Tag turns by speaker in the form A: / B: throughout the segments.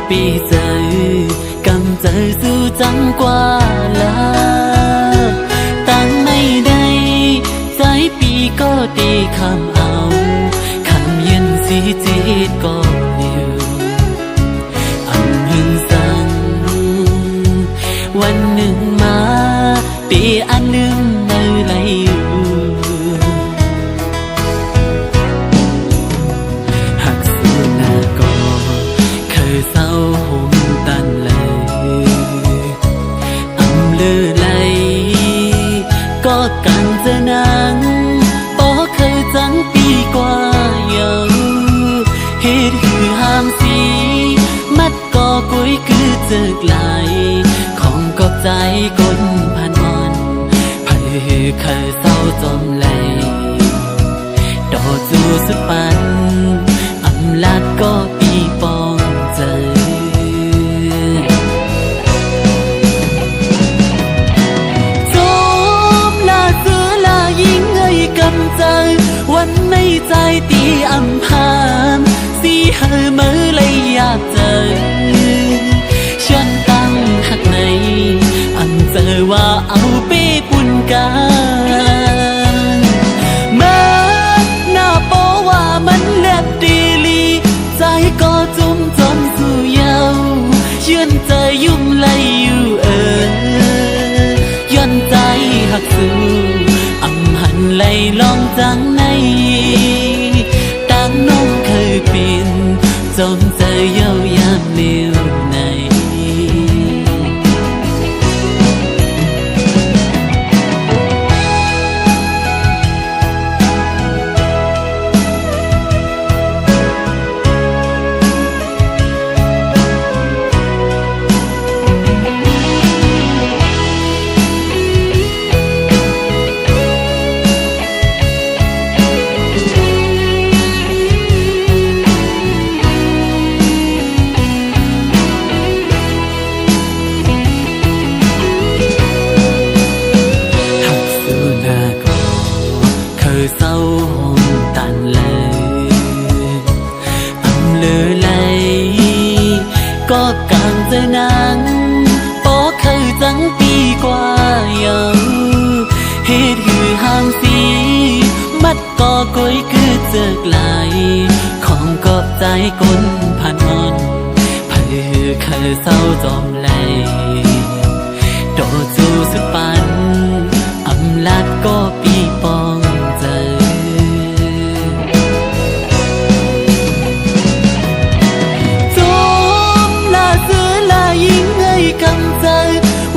A: ปีเจอกำเจอสู้จังกว่าลาตั้งไม่ได้ใจปีก็ตีคำเอาคำเย็นสีจีดก็อยู่อันหึงสังวันหนึ่งมาปีอันหนึ่งเมื่อไรอยู่หักสู้หน้าก็เคยเศร้าห่มตันเลยอำเลือไหลก็กันเจอนังบ่เคยจังปีกว่าเยาเหตุหือห้ามสีมัดก็กุยคือเจอไกลของกอบใจคนพันวันไผเคยเศร้าจมไหลดอจูสุดปันอำลาดก็ปีปองเจอจมลาเสือลายิงเอ้ยกำเจอวันในใจตีอำพานสีเฮอเมื่อเลยอยากเจอฉันตั้งหักในอันเจอว่าเอาไปปุ่นกันเมื่อหน้าโปว่ามันเล็บดีลีใจก็จุ่มจนสู่เยายืนใจยุ่มไหลอยู่ย้อนใจหักสู่อำหันไหลลองจังในตั้งน้องเคยเป็นจมใจเย้ายามเลี้ยวในเศร้าห่มตันเลยอำเลือไหลก็กางเจอนังบ่เคยจังปีกว่าเยาเหตุหือห้ามสีมัดก็กุยคือเจอไกลของกอบใจคนผ่านมนเพื่อเคยเศร้าจอมไหลโดจูสุดปันอำลาดก็ปีปอง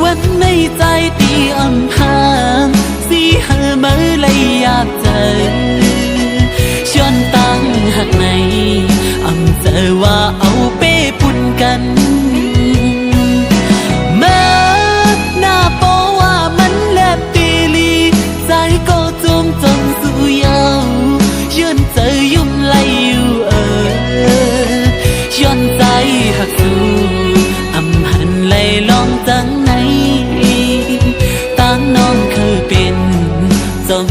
A: วันในใจตีอำพางสีเฮอเมื่อเลยอยากเจอชวนตั้งหักในอำเจอว่าเอาไปปุ่นกันเมื่อหน้าโปว่ามันแลบตีลีใจก็จุ่มจนสู่เยายืนเจอยุ่มไหลอยู่ย้อนใจหักสู่อำหันไหลลองจังในตั้งน้องเคยเป็นจม